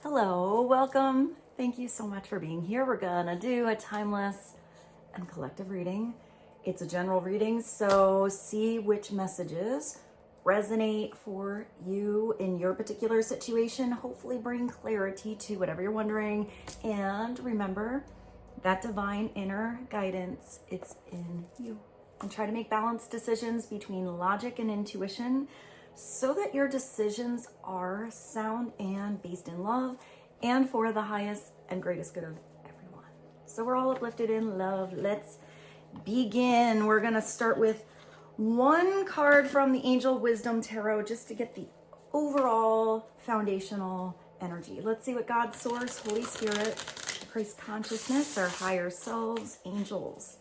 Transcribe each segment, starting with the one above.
Hello, welcome. Thank you so much for being here. We're gonna do a timeless and collective reading. It's a general reading, so see which messages resonate for you in your particular situation. Hopefully bring clarity to whatever you're wondering. And remember that divine inner guidance, it's in you. And try to make balanced decisions between logic and intuition, so that your decisions are sound and based in love and for the highest and greatest good of everyone. So we're all uplifted in love. Let's begin. We're going to start with one card from the Angel Wisdom Tarot just to get the overall foundational energy. Let's see what God, Source, Holy Spirit, Christ consciousness, our higher selves, angels,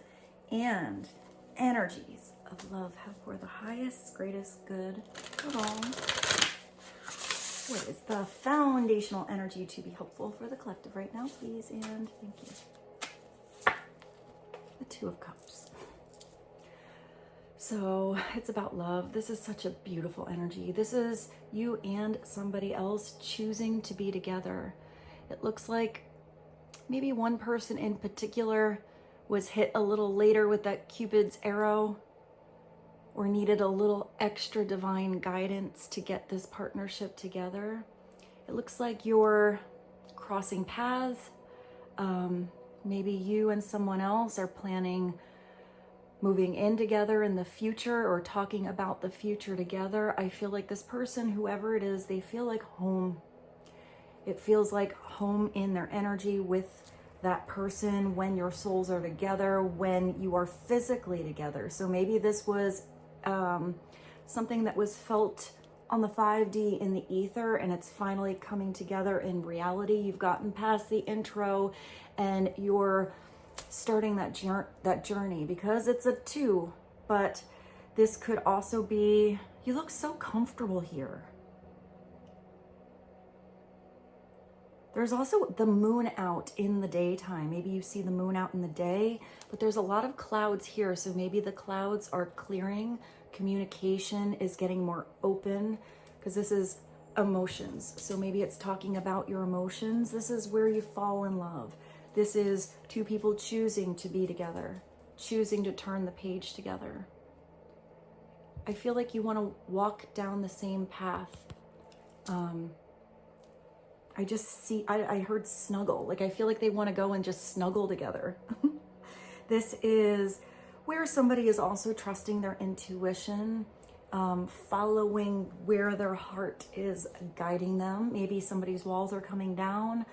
and energies of love have for the highest, greatest good of all. What is the foundational energy to be helpful for the collective right now, please? And thank you. The Two of Cups. So it's about love. This is such a beautiful energy. This is you and somebody else choosing to be together. It looks like maybe one person in particular was hit a little later with that Cupid's arrow, or needed a little extra divine guidance to get this partnership together. It looks like you're crossing paths. Maybe you and someone else are planning moving in together in the future, or talking about the future together. I feel like this person, whoever it is, they feel like home. It feels like home in their energy with that person when your souls are together, when you are physically together. So maybe this was something that was felt on the 5D in the ether, and it's finally coming together in reality. You've gotten past the intro and you're starting that journey, because it's a 2, but this could also be, you look so comfortable here. There's also the moon out in the daytime. Maybe you see the moon out in the day, but there's a lot of clouds here. So maybe the clouds are clearing. Communication is getting more open, because this is emotions. So maybe it's talking about your emotions. This is where you fall in love. This is two people choosing to be together, choosing to turn the page together. I feel like you want to walk down the same path. I just see, I heard snuggle. Like, I feel like they want to go and just snuggle together. This is where somebody is also trusting their intuition, following where their heart is guiding them. Maybe somebody's walls are coming down.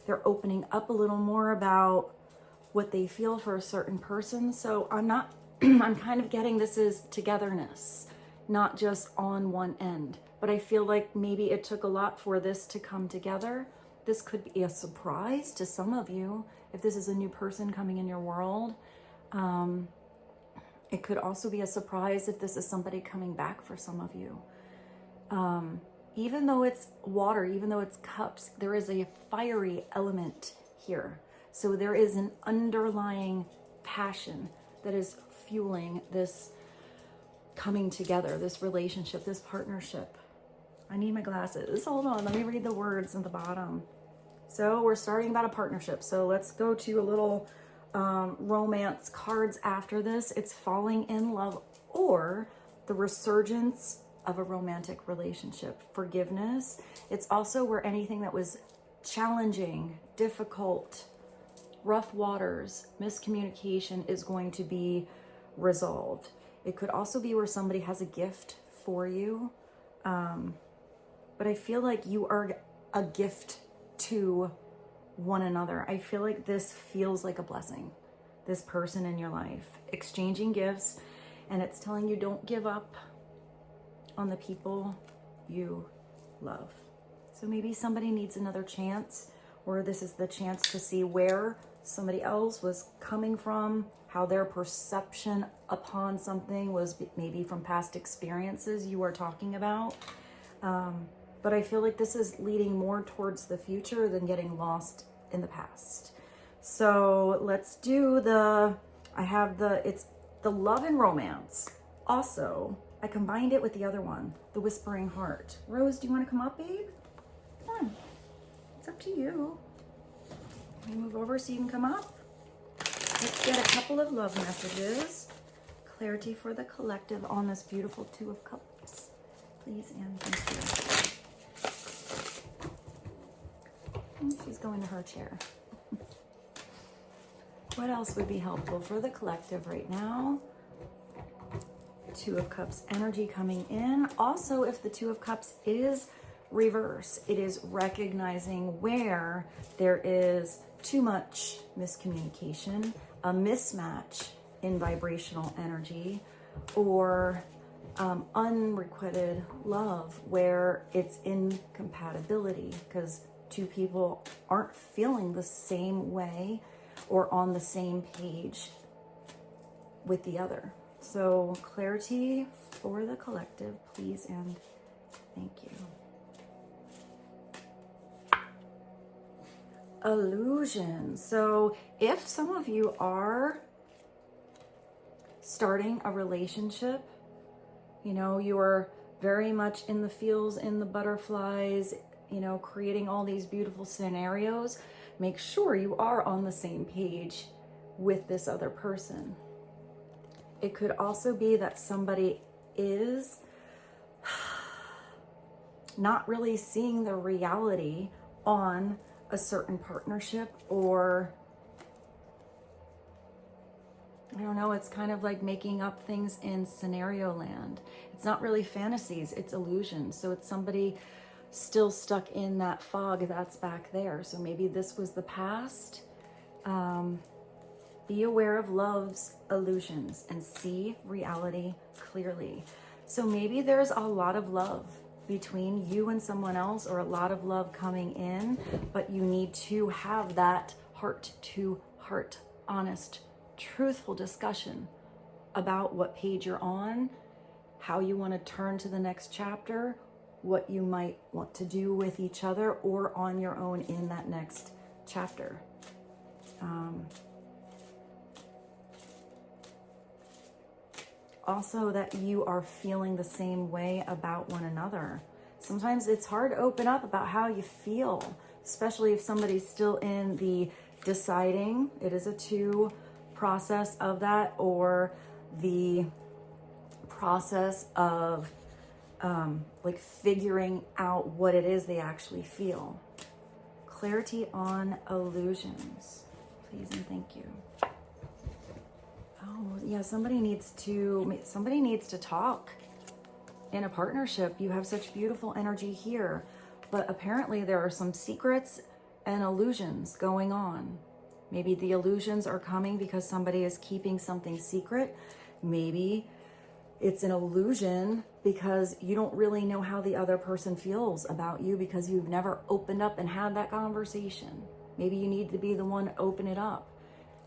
They're opening up a little more about what they feel for a certain person. So I'm kind of getting this is togetherness, not just on one end. But I feel like maybe it took a lot for this to come together. This could be a surprise to some of you if this is a new person coming in your world. It could also be a surprise if this is somebody coming back for some of you. Even though it's water, even though it's cups, there is a fiery element here. So there is an underlying passion that is fueling this coming together, this relationship, this partnership. I need my glasses. Hold on, let me read the words at the bottom. So we're starting about a partnership. So let's go to a little romance cards after this. It's falling in love, or the resurgence of a romantic relationship, forgiveness. It's also where anything that was challenging, difficult, rough waters, miscommunication is going to be resolved. It could also be where somebody has a gift for you. But I feel like you are a gift to one another. I feel like this feels like a blessing, this person in your life, exchanging gifts, and it's telling you don't give up on the people you love. So maybe somebody needs another chance, or this is the chance to see where somebody else was coming from, how their perception upon something was maybe from past experiences you are talking about. But I feel like this is leading more towards the future than getting lost in the past. So let's do it's the love and romance. Also, I combined it with the other one, the whispering heart. Rose, do you want to come up, babe? Come on. to you. Let me move over so you can come up. Let's get a couple of love messages. Clarity for the collective on this beautiful Two of Cups. Please and thank you. She's going to her chair. What else would be helpful for the collective right now? Two of Cups energy coming in. Also, if the Two of Cups is reverse, it is recognizing where there is too much miscommunication, a mismatch in vibrational energy, or unrequited love where it's incompatibility because two people aren't feeling the same way or on the same page with the other. So clarity for the collective, please and thank you. Illusion. So if some of you are starting a relationship, you know, you're very much in the feels, in the butterflies, you know, creating all these beautiful scenarios, make sure you are on the same page with this other person. It could also be that somebody is not really seeing the reality on a certain partnership, or I don't know, it's kind of like making up things in scenario land. It's not really fantasies, it's illusions. So it's somebody still stuck in that fog that's back there. So maybe this was the past. Be aware of love's illusions and see reality clearly. So maybe there's a lot of love between you and someone else, or a lot of love coming in, but you need to have that heart to heart, honest, truthful discussion about what page you're on, how you want to turn to the next chapter, what you might want to do with each other or on your own in that next chapter. Also, that you are feeling the same way about one another. Sometimes it's hard to open up about how you feel, especially if somebody's still in the deciding. It is a two process of that, or the process of like figuring out what it is they actually feel. Clarity on illusions, please and thank you. Oh yeah, somebody needs to talk in a partnership. You have such beautiful energy here, but apparently there are some secrets and illusions going on. Maybe the illusions are coming because somebody is keeping something secret. Maybe it's an illusion because you don't really know how the other person feels about you because you've never opened up and had that conversation. Maybe you need to be the one to open it up.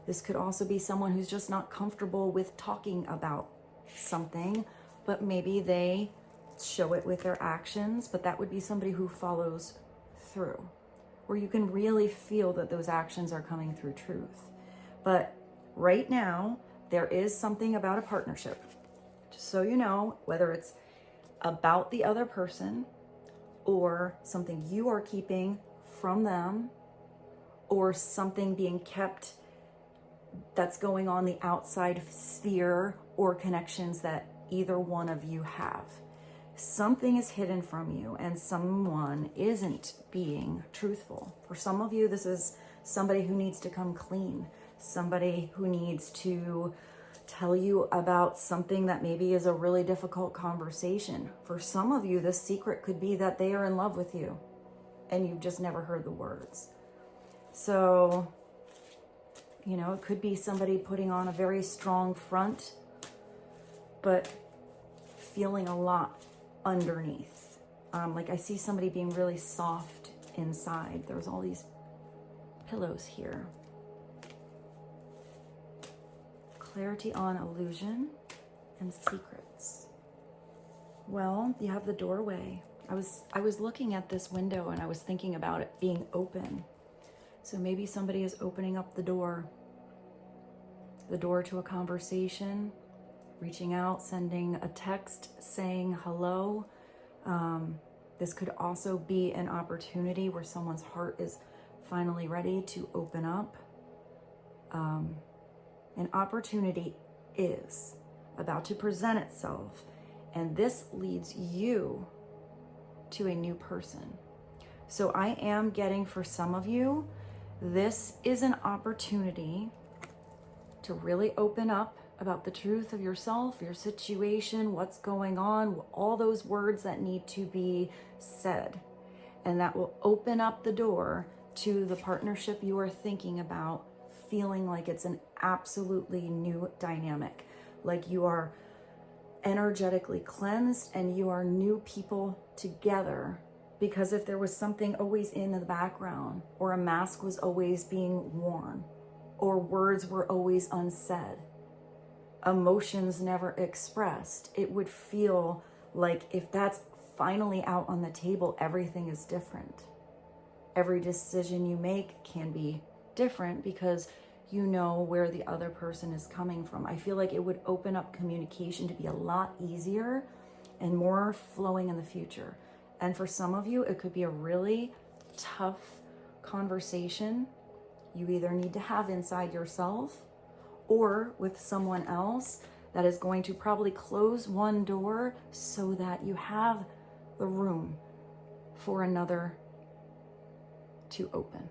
This could also be someone who's just not comfortable with talking about something, but maybe they show it with their actions, but that would be somebody who follows through, where you can really feel that those actions are coming through truth. But right now, there is something about a partnership. Just so you know, whether it's about the other person or something you are keeping from them, or something being kept that's going on the outside sphere, or connections that either one of you have. Something is hidden from you and someone isn't being truthful. For some of you, this is somebody who needs to come clean, somebody who needs to tell you about something that maybe is a really difficult conversation. For some of you, this secret could be that they are in love with you and you've just never heard the words. So, you know, it could be somebody putting on a very strong front, but feeling a lot underneath. Like I see somebody being really soft inside. There's all these pillows here. Clarity on illusion and secrets. Well, you have the doorway. I was looking at this window and I was thinking about it being open. So maybe somebody is opening up the door to a conversation, reaching out, sending a text, saying hello. This could also be an opportunity where someone's heart is finally ready to open up. An opportunity is about to present itself, and this leads you to a new person. So I am getting, for some of you, this is an opportunity to really open up about the truth of yourself, your situation, what's going on, all those words that need to be said. And that will open up the door to the partnership you are thinking about, feeling like it's an absolutely new dynamic, like you are energetically cleansed and you are new people together. Because if there was something always in the background, or a mask was always being worn, or words were always unsaid, emotions never expressed, it would feel like if that's finally out on the table, everything is different. Every decision you make can be different because you know where the other person is coming from. I feel like it would open up communication to be a lot easier and more flowing in the future. And for some of you, it could be a really tough conversation you either need to have inside yourself or with someone else that is going to probably close one door so that you have the room for another to open,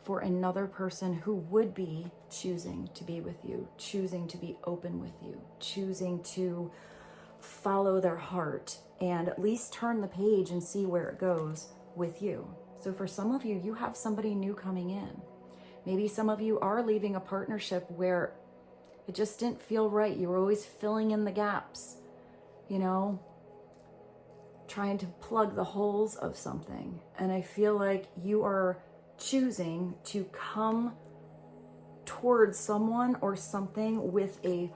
for another person who would be choosing to be with you, choosing to be open with you, choosing to follow their heart and at least turn the page and see where it goes with you. So for some of you, you have somebody new coming in. Maybe some of you are leaving a partnership where it just didn't feel right. You were always filling in the gaps, you know, trying to plug the holes of something. And I feel like you are choosing to come towards someone or something with a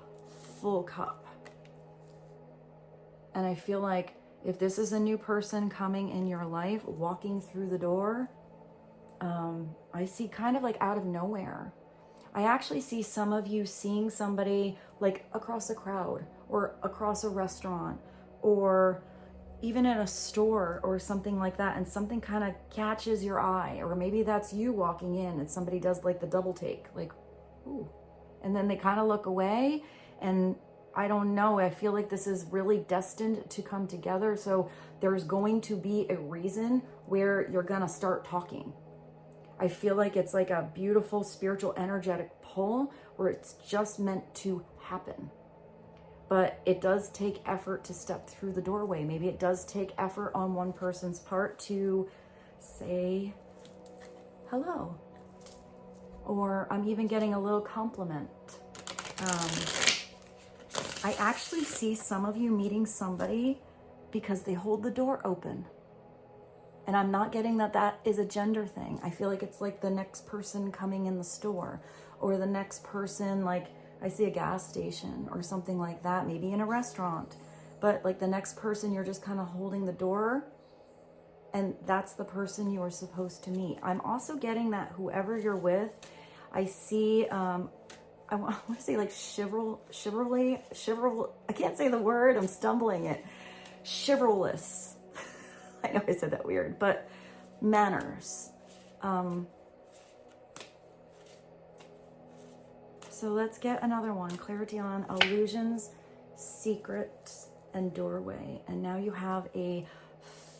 full cup. And I feel like if this is a new person coming in your life, walking through the door, I see kind of like out of nowhere. I actually see some of you seeing somebody like across a crowd or across a restaurant or even in a store or something like that, and something kind of catches your eye, or maybe that's you walking in and somebody does like the double take, like, ooh, and then they kind of look away, and I don't know, I feel like this is really destined to come together. So there's going to be a reason where you're gonna start talking. I feel like it's like a beautiful spiritual energetic pull where it's just meant to happen. But it does take effort to step through the doorway. Maybe it does take effort on one person's part to say hello. Or I'm even getting a little compliment. I actually see some of you meeting somebody because they hold the door open. And I'm not getting that that is a gender thing. I feel like it's like the next person coming in the store, or the next person, like I see a gas station or something like that, maybe in a restaurant. But like the next person, you're just kind of holding the door, and that's the person you are supposed to meet. I'm also getting that whoever you're with, I see, I want to say like chivalry, I can't say the word, I'm stumbling it. Chivalrous. I know I said that weird, but manners. So let's get another one. Clarity on illusions, secrets, and doorway. And now you have a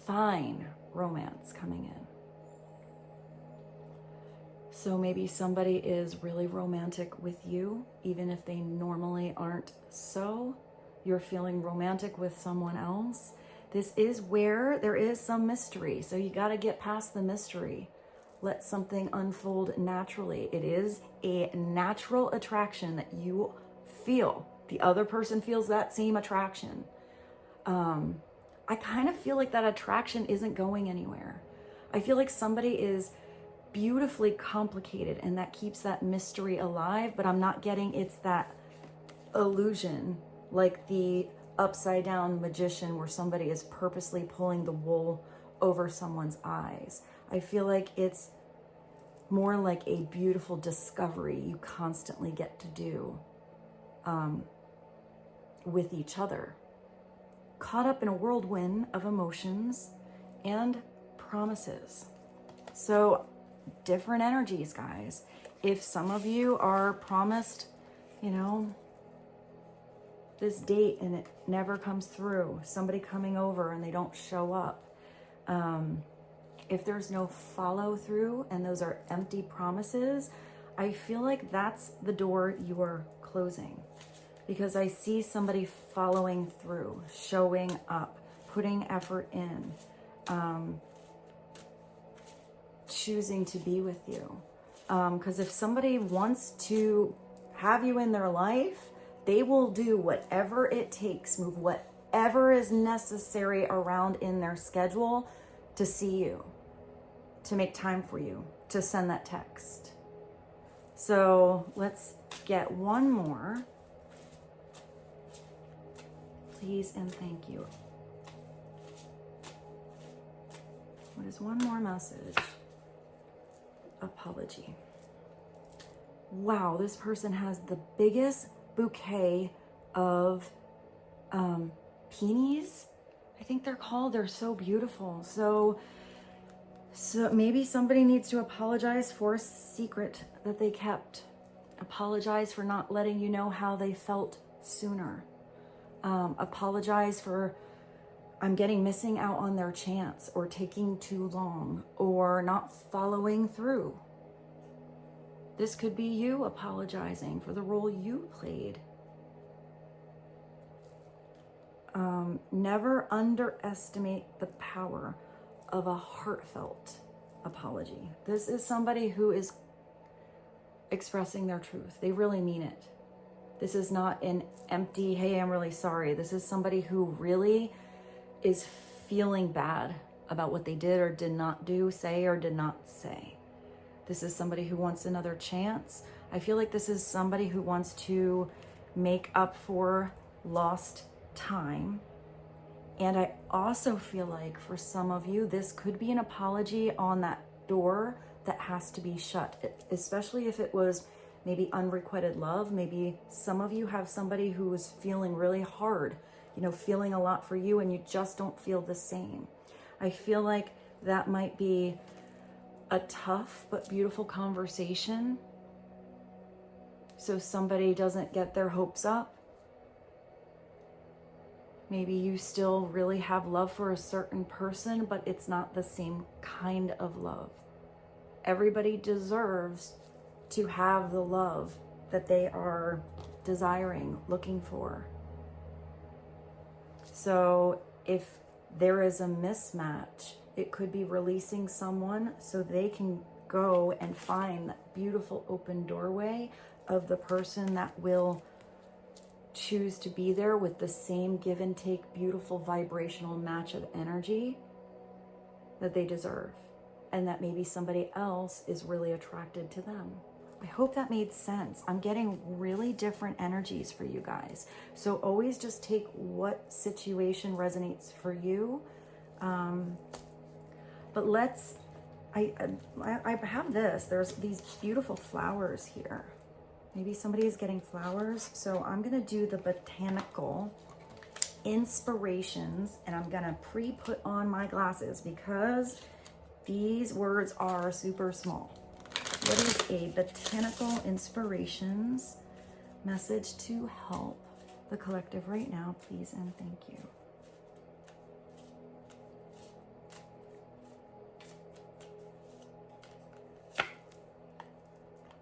fine romance coming in. So maybe somebody is really romantic with you, even if they normally aren't so. You're feeling romantic with someone else. This is where there is some mystery. So you got to get past the mystery. Let something unfold naturally. It is a natural attraction that you feel. The other person feels that same attraction. I kind of feel like that attraction isn't going anywhere. I feel like somebody is beautifully complicated and that keeps that mystery alive, but I'm not getting it's that illusion, like the upside down magician where somebody is purposely pulling the wool over someone's eyes. I feel like it's more like a beautiful discovery you constantly get to do with each other. Caught up in a whirlwind of emotions and promises. So different energies, guys. If some of you are promised, you know, this date and it never comes through, somebody coming over and they don't show up, if there's no follow through and those are empty promises, I feel like that's the door you are closing, because I see somebody following through, showing up, putting effort in, choosing to be with you. Because if somebody wants to have you in their life, they will do whatever it takes, move whatever is necessary around in their schedule to see you, to make time for you, to send that text. So let's get one more. Please and thank you. What is one more message? Apology. Wow, this person has the biggest bouquet of peonies, I think they're called. They're so beautiful. So maybe somebody needs to apologize for a secret that they kept. Apologize for not letting you know how they felt sooner. Apologize for missing out on their chance, or taking too long, or not following through. This could be you apologizing for the role you played. Never underestimate the power of a heartfelt apology. This is somebody who is expressing their truth. They really mean it. This is not an empty, hey, I'm really sorry. This is somebody who really is feeling bad about what they did or did not do, say or did not say. This is somebody who wants another chance. I feel like this is somebody who wants to make up for lost time. And I also feel like for some of you, this could be an apology on that door that has to be shut, especially if it was maybe unrequited love. Maybe some of you have somebody who is feeling really hard, feeling a lot for you, and you just don't feel the same. I feel like that might be a tough but beautiful conversation, so somebody doesn't get their hopes up. Maybe you still really have love for a certain person, but it's not the same kind of love. Everybody deserves to have the love that they are desiring, looking for. So if there is a mismatch, it could be releasing someone so they can go and find that beautiful open doorway of the person that will choose to be there with the same give and take, beautiful vibrational match of energy that they deserve, and that maybe somebody else is really attracted to them. I hope that made sense. I'm getting really different energies for you guys. So always just take what situation resonates for you. But I have this. There's these beautiful flowers here. Maybe somebody is getting flowers. So I'm going to do the botanical inspirations, and I'm going to pre-put on my glasses because these words are super small. What is a botanical inspirations message to help the collective right now, please and thank you?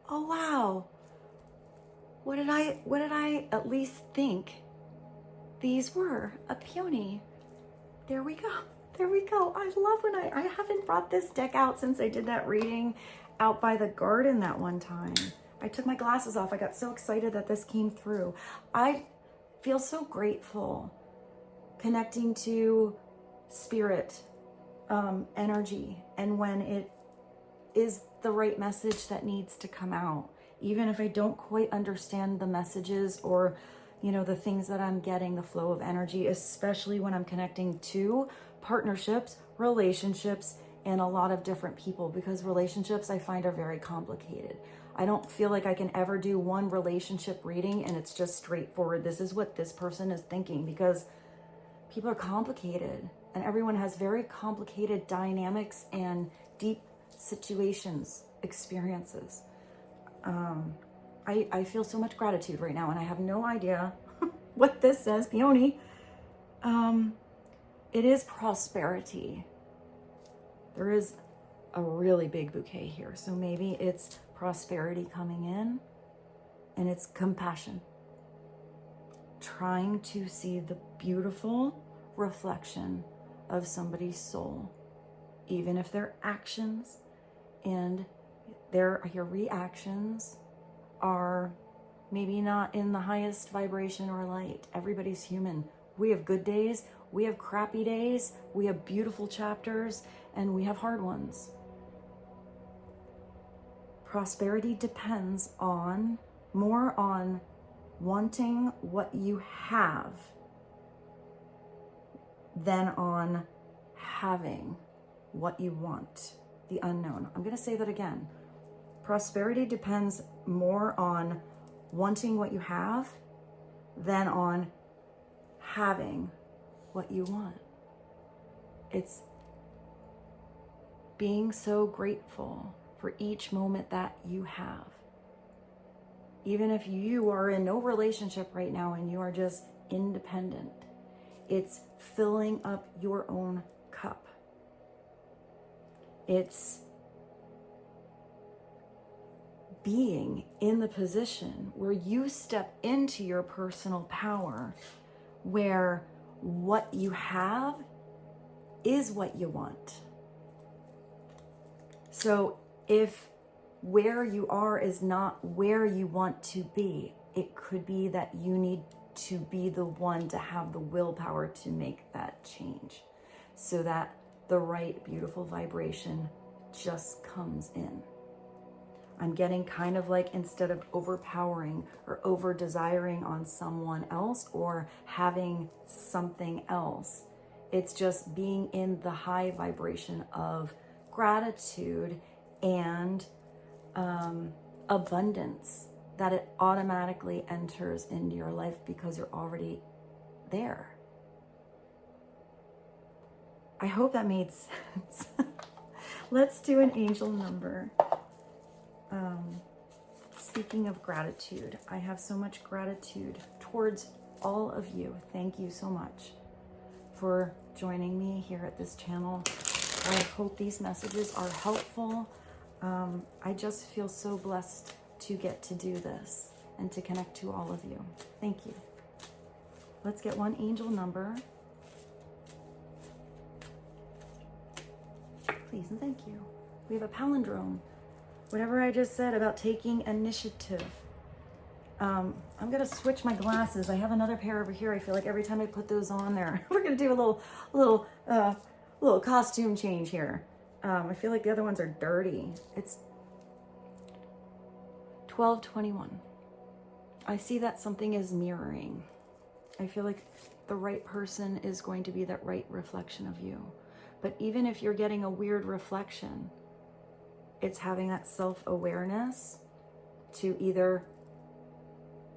Oh wow. What did I at least think these were? A peony. There we go. There we go. I love when I haven't brought this deck out since I did that reading out by the garden that one time. I took my glasses off. I got so excited that this came through. I feel so grateful connecting to spirit energy, and when it is the right message that needs to come out, even if I don't quite understand the messages or the things that I'm getting, the flow of energy, especially when I'm connecting to partnerships, relationships, and a lot of different people, because relationships I find are very complicated. I don't feel like I can ever do one relationship reading and it's just straightforward. This is what this person is thinking, because people are complicated and everyone has very complicated dynamics and deep situations, experiences. I feel so much gratitude right now, and I have no idea what this says, Peony. It is prosperity. There is a really big bouquet here. So maybe it's prosperity coming in, and it's compassion. Trying to see the beautiful reflection of somebody's soul, even if their actions and your reactions are maybe not in the highest vibration or light. Everybody's human. We have good days, we have crappy days, we have beautiful chapters, and we have hard ones. Prosperity depends more on wanting what you have than on having what you want, the unknown. I'm going to say that again. Prosperity depends more on wanting what you have than on having what you want. It's being so grateful for each moment that you have. Even if you are in no relationship right now and you are just independent, it's filling up your own cup. It's being in the position where you step into your personal power, where what you have is what you want. So if where you are is not where you want to be, it could be that you need to be the one to have the willpower to make that change, so that the right beautiful vibration just comes in. I'm getting kind of like, instead of overpowering or over desiring on someone else or having something else, it's just being in the high vibration of gratitude and abundance, that it automatically enters into your life because you're already there. I hope that made sense. Let's do an angel number. Speaking of gratitude, I have so much gratitude towards all of you. Thank you so much for joining me here at this channel. I hope these messages are helpful. I just feel so blessed to get to do this and to connect to all of you. Thank you. Let's get one angel number. Please and thank you. We have a palindrome. Whatever I just said about taking initiative. I'm gonna switch my glasses. I have another pair over here. I feel like every time I put those on there, we're gonna do a little costume change here. I feel like the other ones are dirty. It's 1221. I see that something is mirroring. I feel like the right person is going to be that right reflection of you. But even if you're getting a weird reflection, it's having that self-awareness to either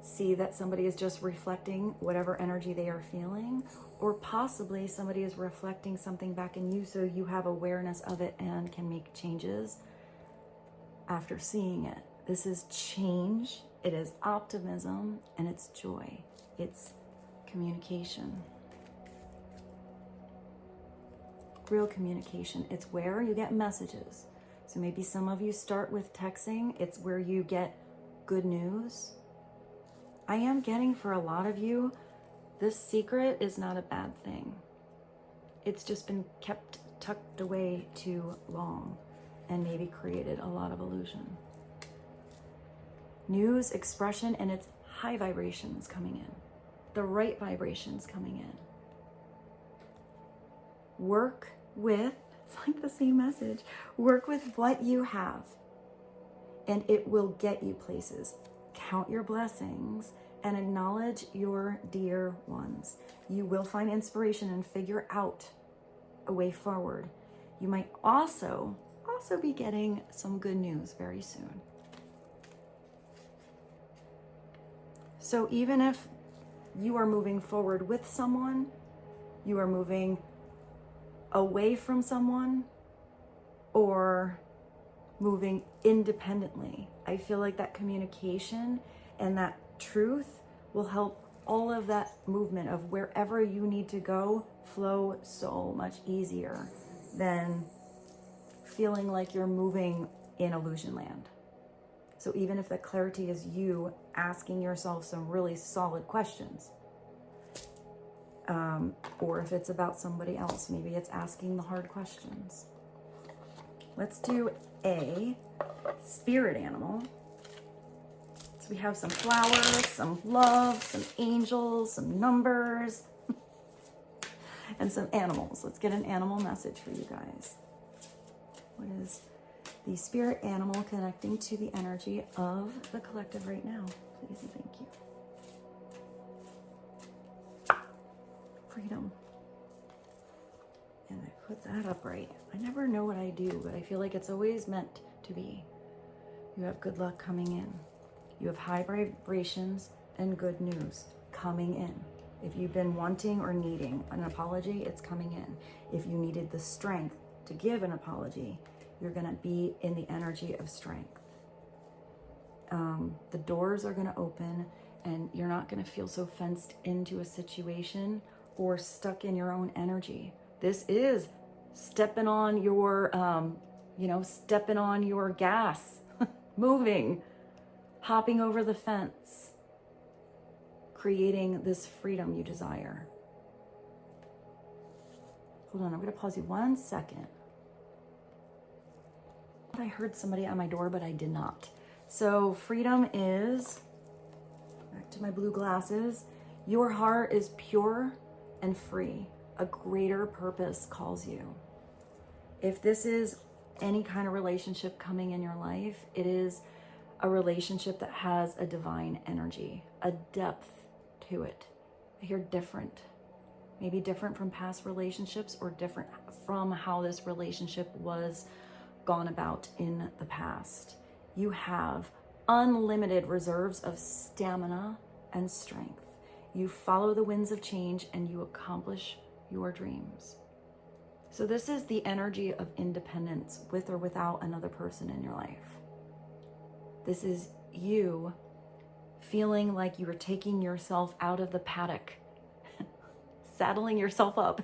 see that somebody is just reflecting whatever energy they are feeling, or possibly somebody is reflecting something back in you, so you have awareness of it and can make changes after seeing it. This is change, it is optimism, and it's joy. It's communication. Real communication. It's where you get messages. So maybe some of you start with texting. It's where you get good news. I am getting, for a lot of you, this secret is not a bad thing. It's just been kept tucked away too long and maybe created a lot of illusion. News, expression, and it's high vibrations coming in. The right vibrations coming in. Work with, it's like the same message, work with what you have and it will get you places. Count your blessings and acknowledge your dear ones. You will find inspiration and figure out a way forward. You might also be getting some good news very soon. So even if you are moving forward with someone, you are moving away from someone, or moving independently. I feel like that communication and that truth will help all of that movement of wherever you need to go flow so much easier than feeling like you're moving in illusion land. So even if the clarity is you asking yourself some really solid questions, or if it's about somebody else, maybe it's asking the hard questions. Let's do a spirit animal. So we have some flowers, some love, some angels, some numbers, and some animals. Let's get an animal message for you guys. What is the spirit animal connecting to the energy of the collective right now? Please and thank you. Freedom. And I put that up right. I never know what I do, but I feel like it's always meant to be. You have good luck coming in. You have high vibrations and good news coming in. If you've been wanting or needing an apology, it's coming in. If you needed the strength to give an apology, you're going to be in the energy of strength. The doors are going to open, and you're not going to feel so fenced into a situation or stuck in your own energy. This is stepping on your, stepping on your gas, moving, hopping over the fence, creating this freedom you desire. Hold on, I'm going to pause you 1 second. I heard somebody at my door, but I did not. So freedom is, back to my blue glasses, your heart is pure and free. A greater purpose calls you. If this is any kind of relationship coming in your life, it is a relationship that has a divine energy, a depth to it. I hear different, maybe different from past relationships or different from how this relationship was gone about in the past. You have unlimited reserves of stamina and strength. You follow the winds of change and you accomplish your dreams. So this is the energy of independence with or without another person in your life. This is you feeling like you are taking yourself out of the paddock, saddling yourself up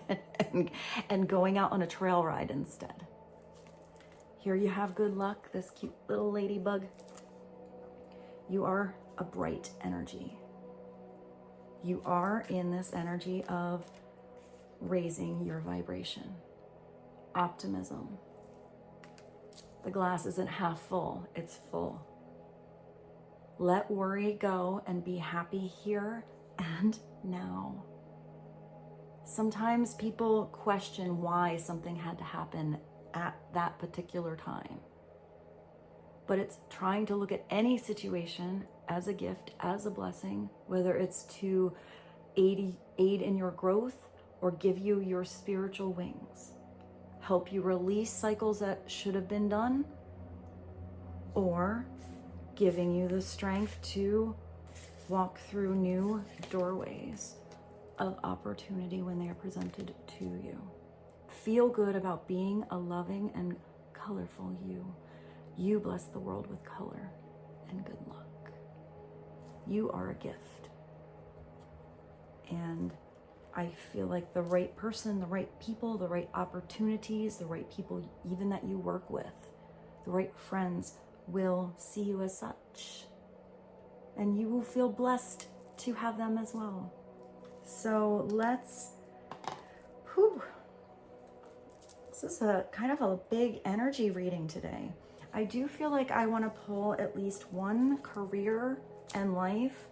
and going out on a trail ride instead. Here you have good luck, this cute little ladybug. You are a bright energy. You are in this energy of raising your vibration. Optimism. The glass isn't half full, it's full. Let worry go and be happy here and now. Sometimes people question why something had to happen at that particular time. But it's trying to look at any situation as a gift, as a blessing, whether it's to aid in your growth or give you your spiritual wings, help you release cycles that should have been done, or giving you the strength to walk through new doorways of opportunity when they are presented to you. Feel good about being a loving and colorful you. You bless the world with color and good luck. You are a gift. And I feel like the right person, the right people, the right opportunities, the right people even that you work with, the right friends will see you as such. And you will feel blessed to have them as well. So let's, this is a kind of a big energy reading today. I do feel like I want to pull at least one career and life,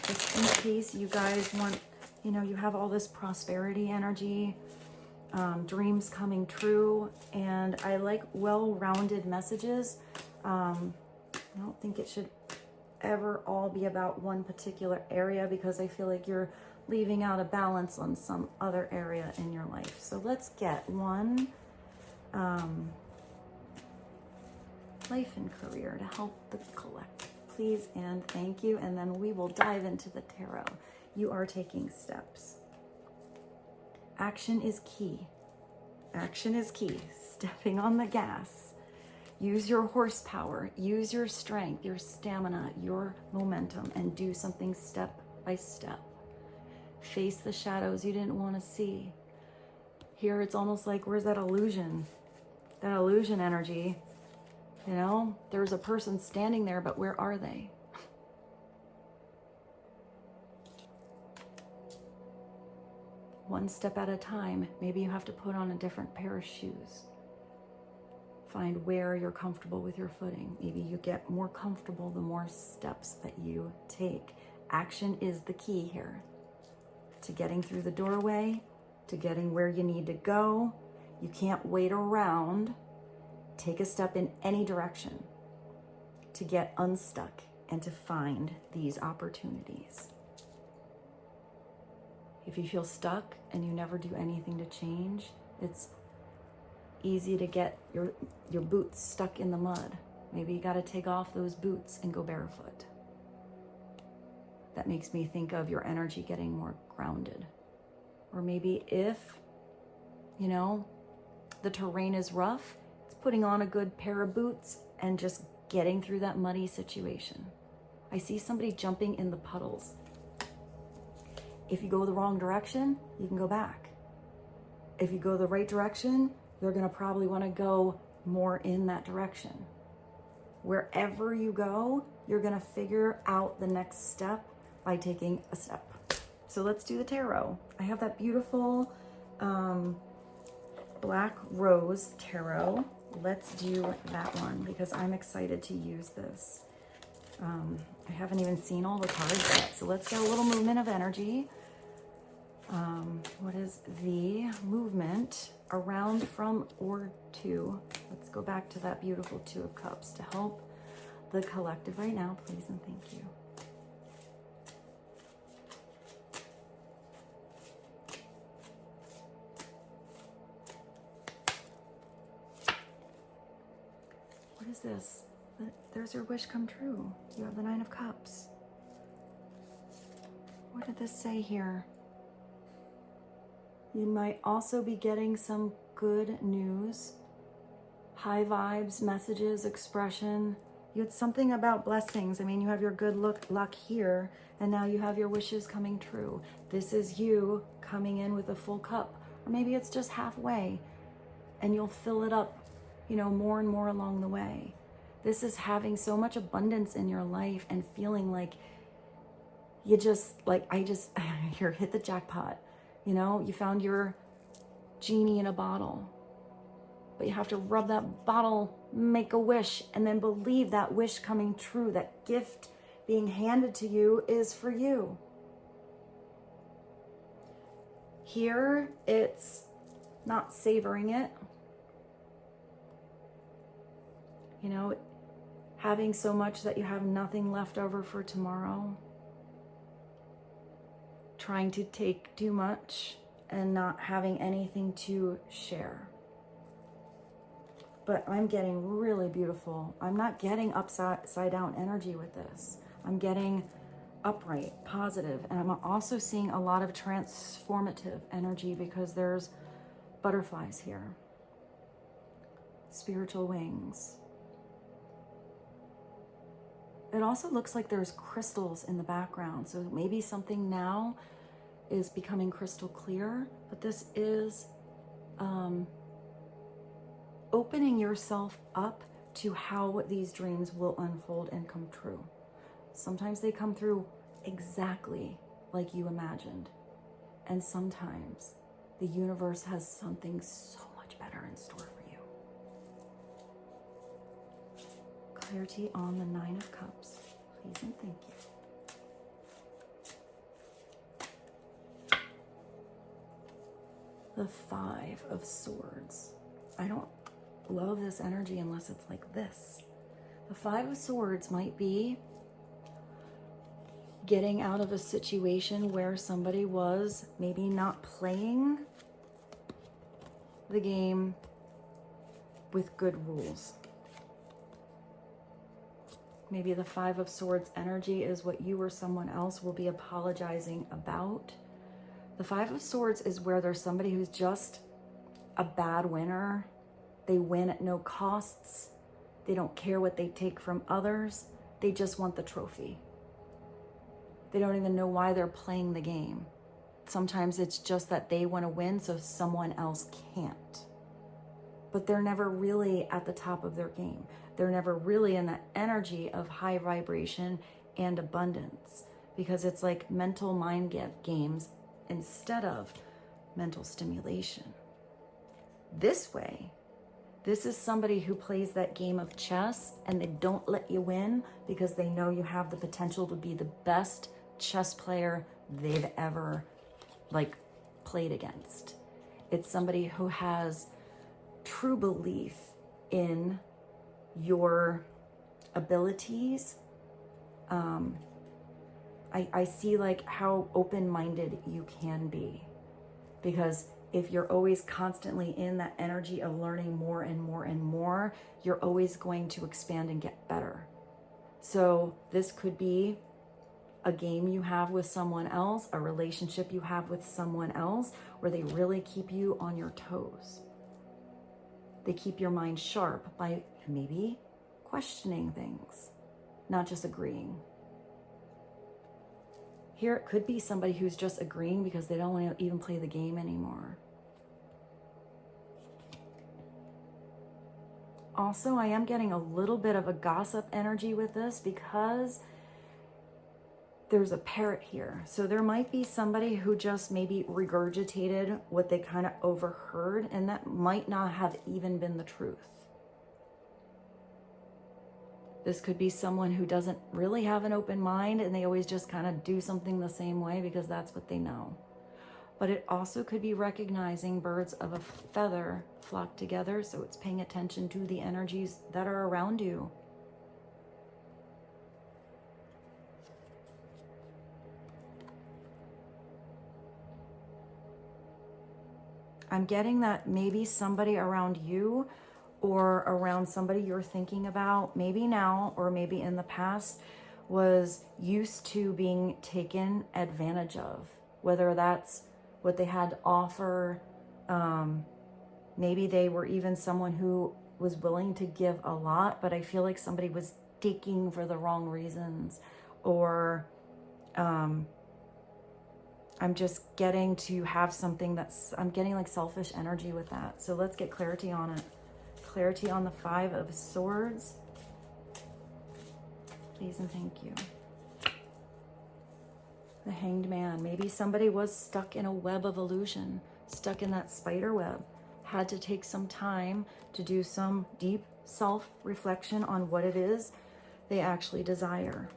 just in case you guys want, you have all this prosperity energy, dreams coming true, and I like well-rounded messages. I don't think it should ever all be about one particular area because I feel like you're leaving out a balance on some other area in your life. So let's get one life and career to help the collective, please and thank you. And then we will dive into the tarot. You are taking steps. Action is key. Action is key. Stepping on the gas. Use your horsepower, use your strength, your stamina, your momentum, and do something step by step. Face the shadows you didn't want to see. Here it's almost like, where's that illusion? That illusion energy. You know, there's a person standing there, but where are they? One step at a time. Maybe you have to put on a different pair of shoes. Find where you're comfortable with your footing. Maybe you get more comfortable the more steps that you take. Action is the key here to getting through the doorway, to getting where you need to go. You can't wait around. Take a step in any direction to get unstuck and to find these opportunities. If you feel stuck and you never do anything to change, it's easy to get your boots stuck in the mud. Maybe you got to take off those boots and go barefoot. That makes me think of your energy getting more grounded. Or maybe if, you know, the terrain is rough, it's putting on a good pair of boots and just getting through that muddy situation. I see somebody jumping in the puddles. If you go the wrong direction, you can go back. If you go the right direction, you're going to probably want to go more in that direction. Wherever you go, you're going to figure out the next step by taking a step. So let's do the tarot. I have that beautiful black rose tarot. Let's do that one because I'm excited to use this. I haven't even seen all the cards yet, so let's get a little movement of energy. What is the movement around, from, or to? Let's go back to that beautiful Two of Cups to help the collective right now, please and thank you. What is this? There's your wish come true. You have the Nine of Cups. What did this say here? You might also be getting some good news, high vibes, messages, expression. You had something about blessings. I mean, you have your good luck here, and now you have your wishes coming true. This is you coming in with a full cup, or maybe it's just halfway, and you'll fill it up, you know, more and more along the way. This is having so much abundance in your life and feeling like you just, like, here, hit the jackpot. You know, you found your genie in a bottle, but you have to rub that bottle, make a wish, and then believe that wish coming true, that gift being handed to you is for you. Here, it's not savoring it. You know, having so much that you have nothing left over for tomorrow. Trying to take too much and not having anything to share. But I'm getting really beautiful. I'm not getting upside down energy with this. I'm getting upright, positive, and I'm also seeing a lot of transformative energy because there's butterflies here. Spiritual wings. It also looks like there's crystals in the background. So maybe something now is becoming crystal clear, but this is opening yourself up to how these dreams will unfold and come true. Sometimes they come through exactly like you imagined. And sometimes the universe has something so much better in store for you. Clarity on the Nine of Cups, please and thank you. The Five of Swords. I don't love this energy unless it's like this. The Five of Swords might be getting out of a situation where somebody was maybe not playing the game with good rules. Maybe the Five of Swords energy is what you or someone else will be apologizing about. The Five of Swords is where there's somebody who's just a bad winner. They win at no costs. They don't care what they take from others. They just want the trophy. They don't even know why they're playing the game. Sometimes it's just that they want to win so someone else can't. But they're never really at the top of their game. They're never really in that energy of high vibration and abundance, because it's like mental mind games instead of mental stimulation. This way, this is somebody who plays that game of chess and they don't let you win because they know you have the potential to be the best chess player they've ever played against. It's somebody who has true belief in your abilities. I see like how open-minded you can be, because if you're always constantly in that energy of learning more and more and more, you're always going to expand and get better. So this could be a game you have with someone else, a relationship you have with someone else, where they really keep you on your toes. They keep your mind sharp by maybe questioning things, not just agreeing. Here it could be somebody who's just agreeing because they don't want to even play the game anymore. Also, I am getting a little bit of a gossip energy with this because there's a parrot here. So there might be somebody who just maybe regurgitated what they kind of overheard, and that might not have even been the truth. This could be someone who doesn't really have an open mind and they always just kind of do something the same way because that's what they know. But it also could be recognizing birds of a feather flock together, so it's paying attention to the energies that are around you. I'm getting that maybe somebody around you or around somebody you're thinking about, maybe now or maybe in the past, was used to being taken advantage of, whether that's what they had to offer. Maybe they were even someone who was willing to give a lot, but I feel like somebody was taking for the wrong reasons, or I'm just getting to have something I'm getting like selfish energy with that. So let's get clarity on it. Clarity on the 5 of Swords. Please and thank you. The Hanged Man. Maybe somebody was stuck in a web of illusion, stuck in that spider web, had to take some time to do some deep self-reflection on what it is they actually desire.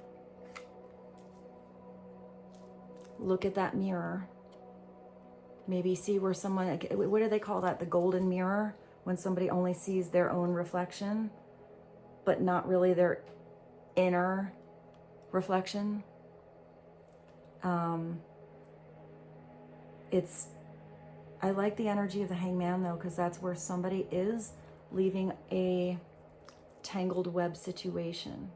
Look at that mirror. Maybe see where someone, what do they call that? The golden mirror, when somebody only sees their own reflection, but not really their inner reflection. I like the energy of the Hanged Man though, because that's where somebody is leaving a tangled web situation,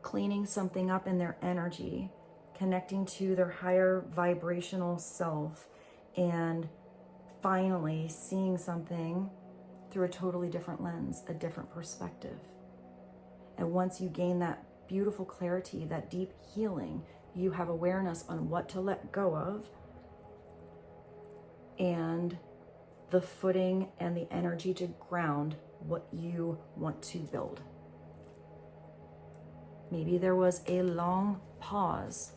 cleaning something up in their energy, connecting to their higher vibrational self, and finally seeing something through a totally different lens, a different perspective. And once you gain that beautiful clarity, that deep healing, you have awareness on what to let go of and the footing and the energy to ground what you want to build. Maybe there was a long pause,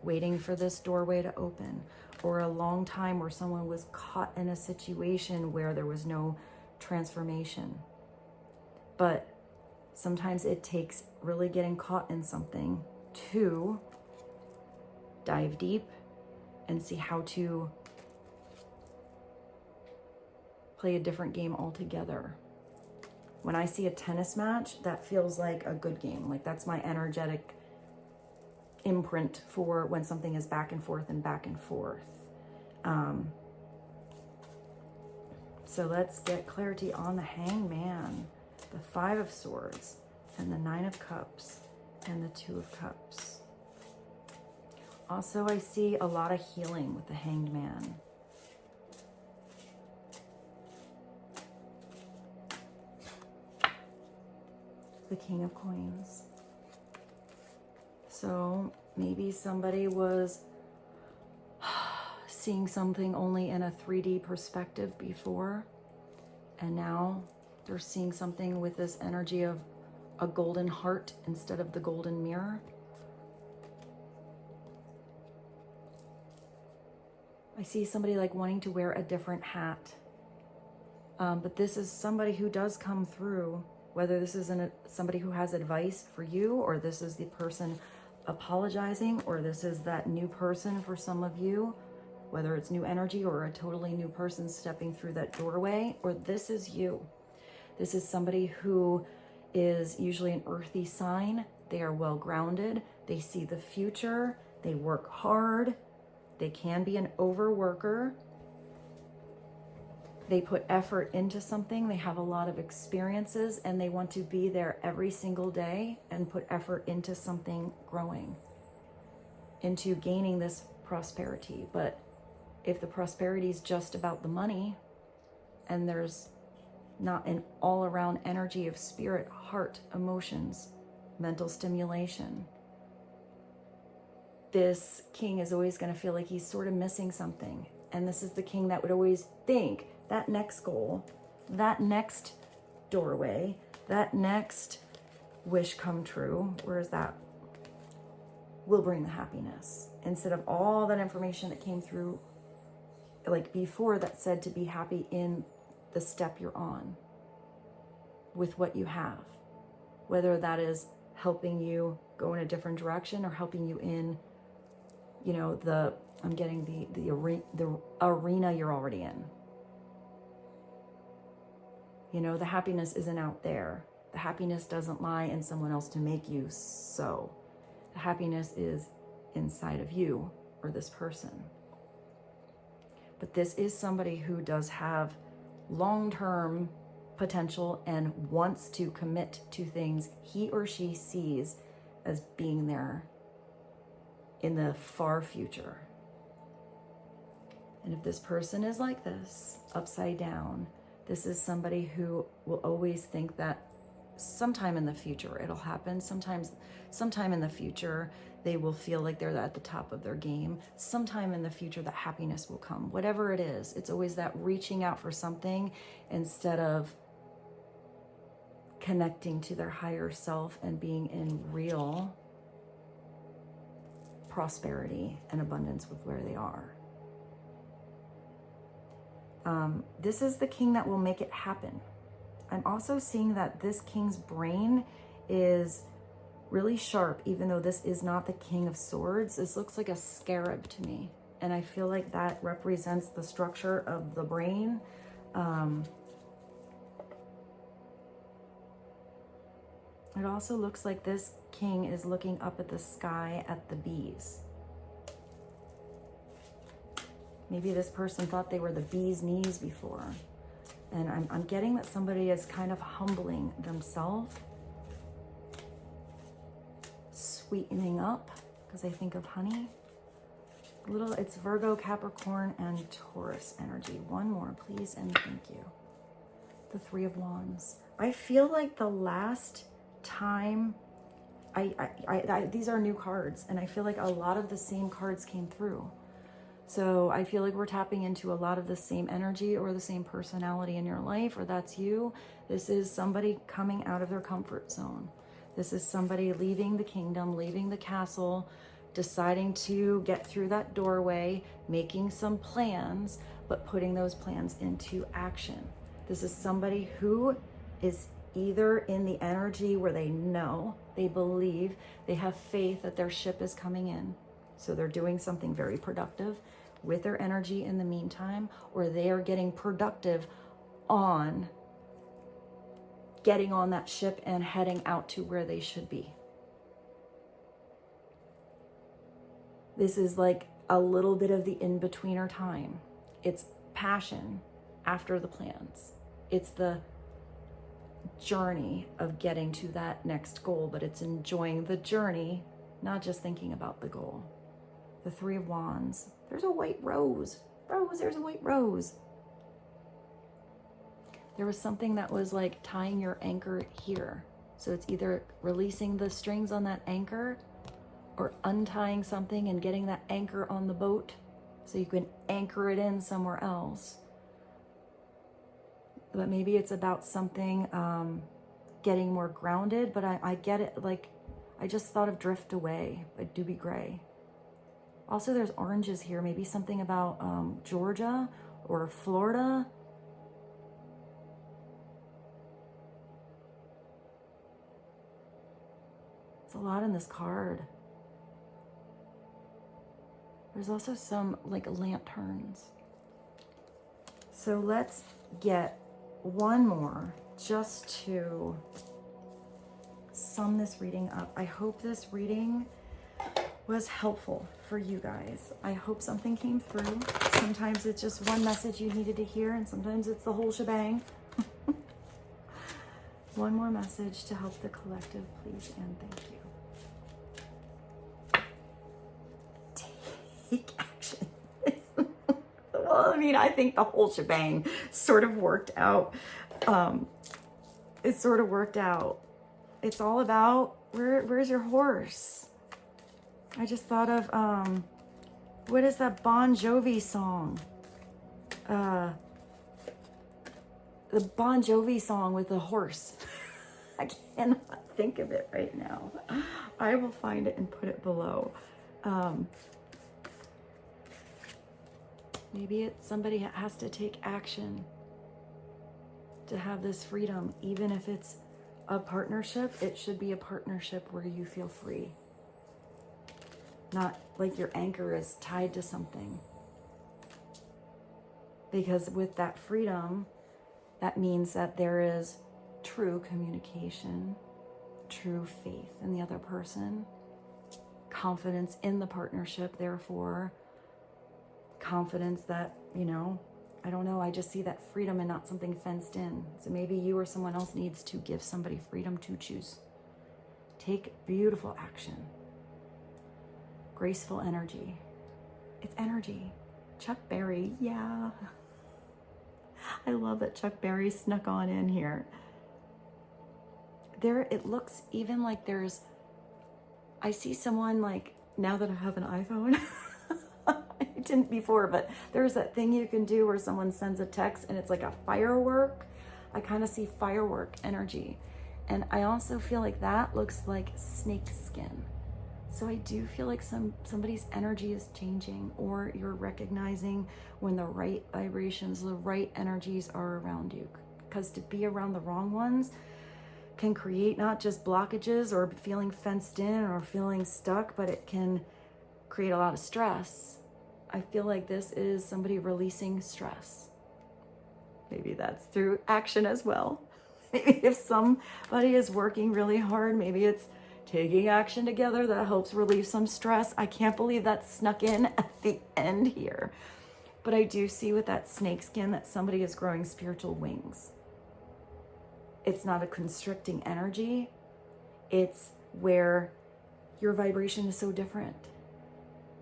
waiting for this doorway to open, or a long time where someone was caught in a situation where there was no transformation. But sometimes it takes really getting caught in something to dive deep and see how to play a different game altogether. When I see a tennis match, that feels like a good game. Like that's my energetic imprint for when something is back and forth and back and forth. So let's get clarity on the Hanged Man, the 5 of Swords, and the 9 of Cups, and the 2 of Cups. Also, I see a lot of healing with the Hanged Man. the King of Coins. So maybe somebody was seeing something only in a 3D perspective before, and now they're seeing something with this energy of a golden heart instead of the golden mirror. I see somebody like wanting to wear a different hat. But this is somebody who does come through, whether this is somebody who has advice for you, or this is the person apologizing, or this is that new person for some of you, whether it's new energy or a totally new person stepping through that doorway, or this is you. This is somebody who is usually an earthy sign. They are well grounded. They see the future. They work hard. They can be an overworker. They put effort into something. They have a lot of experiences and they want to be there every single day and put effort into something growing, into gaining this prosperity. But if the prosperity is just about the money and there's not an all-around energy of spirit, heart, emotions, mental stimulation, this king is always going to feel like he's sort of missing something. And this is the king that would always think that next goal, that next doorway, that next wish come true, where is that, will bring the happiness. Instead of all that information that came through like before that said to be happy in the step you're on with what you have, whether that is helping you go in a different direction or helping you in, you know, I'm getting the arena you're already in. You know, the happiness isn't out there. The happiness doesn't lie in someone else to make you so. The happiness is inside of you or this person. But this is somebody who does have long-term potential and wants to commit to things he or she sees as being there in the far future. And if this person is like this, upside down, this is somebody who will always think that sometime in the future it'll happen. Sometime in the future, they will feel like they're at the top of their game. Sometime in the future, that happiness will come. Whatever it is, it's always that reaching out for something instead of connecting to their higher self and being in real prosperity and abundance with where they are. This is the king that will make it happen. I'm also seeing that this king's brain is really sharp, even though this is not the King of Swords. This looks like a scarab to me. And I feel like that represents the structure of the brain. It also looks like this king is looking up at the sky at the bees. Maybe this person thought they were the bee's knees before. And I'm getting that somebody is kind of humbling themselves, sweetening up, because I think of honey. It's Virgo, Capricorn, and Taurus energy. One more, please, and thank you. The Three of Wands. I feel like the last time, these are new cards, and I feel like a lot of the same cards came through. So I feel like we're tapping into a lot of the same energy or the same personality in your life, or that's you. This is somebody coming out of their comfort zone. This is somebody leaving the kingdom, leaving the castle, deciding to get through that doorway, making some plans, but putting those plans into action. This is somebody who is either in the energy where they know, they believe, they have faith that their ship is coming in. So they're doing something very productive with their energy in the meantime, or they are getting productive on getting on that ship and heading out to where they should be. This is like a little bit of the in-betweener time. It's passion after the plans. It's the journey of getting to that next goal, but it's enjoying the journey, not just thinking about the goal. The Three of Wands. There's a white rose. There's a white rose. There was something that was like tying your anchor here. So it's either releasing the strings on that anchor or untying something and getting that anchor on the boat so you can anchor it in somewhere else. But maybe it's about something getting more grounded, but I get it. Like, I just thought of Drift Away by Dobie Gray. Also, there's oranges here. Maybe something about Georgia or Florida. There's a lot in this card. There's also some like lanterns. So let's get one more just to sum this reading up. I hope this reading was helpful for you guys. I hope something came through. Sometimes it's just one message you needed to hear, and sometimes it's the whole shebang. One more message to help the collective, please, and thank you. Take action. Well, I mean, I think the whole shebang sort of worked out. It sort of worked out. It's all about, where's your horse? I just thought of, what is that Bon Jovi song? The Bon Jovi song with the horse. I cannot think of it right now. I will find it and put it below. Maybe it's somebody has to take action to have this freedom. Even if it's a partnership, it should be a partnership where you feel free. Not like your anchor is tied to something. Because with that freedom, that means that there is true communication, true faith in the other person, confidence in the partnership, therefore confidence that, you know, I don't know, I just see that freedom and not something fenced in. So maybe you or someone else needs to give somebody freedom to choose. Take beautiful action. Graceful energy. It's energy. Chuck Berry, yeah. I love that Chuck Berry snuck on in here. There, it looks even like there's, I see someone like, now that I have an iPhone, I didn't before, but there's that thing you can do where someone sends a text and it's like a firework. I kind of see firework energy. And I also feel like that looks like snake skin. So I do feel like somebody's energy is changing, or you're recognizing when the right vibrations, the right energies are around you. Because to be around the wrong ones can create not just blockages or feeling fenced in or feeling stuck, but it can create a lot of stress. I feel like this is somebody releasing stress. Maybe that's through action as well. Maybe if somebody is working really hard, maybe it's taking action together that helps relieve some stress. I can't believe that snuck in at the end here. But I do see with that snake skin that somebody is growing spiritual wings. It's not a constricting energy. It's where your vibration is so different.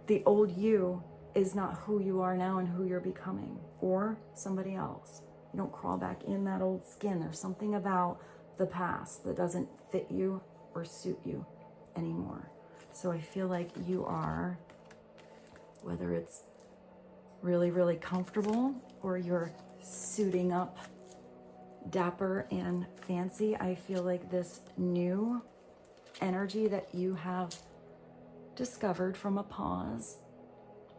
The old you is not who you are now and who you're becoming, or somebody else. You don't crawl back in that old skin. There's something about the past that doesn't fit you or suit you anymore. So I feel like you are, whether it's really, really comfortable or you're suiting up dapper and fancy, I feel like this new energy that you have discovered from a pause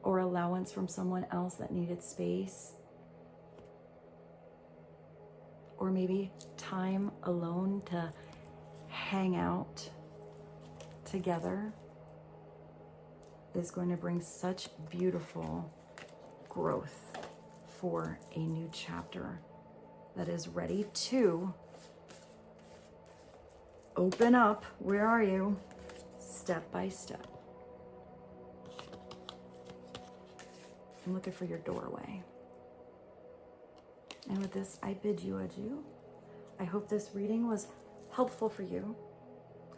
or allowance from someone else that needed space, or maybe time alone to hang out together, is going to bring such beautiful growth for a new chapter that is ready to open up. Where are you? Step by step. I'm looking for your doorway. And with this, I bid you adieu. I hope this reading was helpful for you.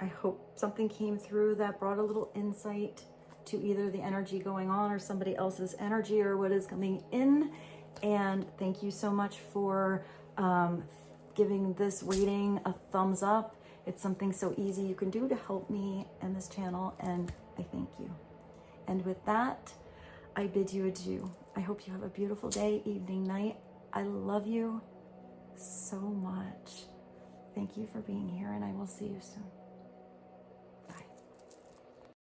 I hope something came through that brought a little insight to either the energy going on or somebody else's energy or what is coming in. And thank you so much for giving this reading a thumbs up It's something so easy you can do to help me and this channel, and I thank you. And with that, I bid you adieu. I hope you have a beautiful day, evening, night. I love you so much. Thank you for being here, and I will see you soon.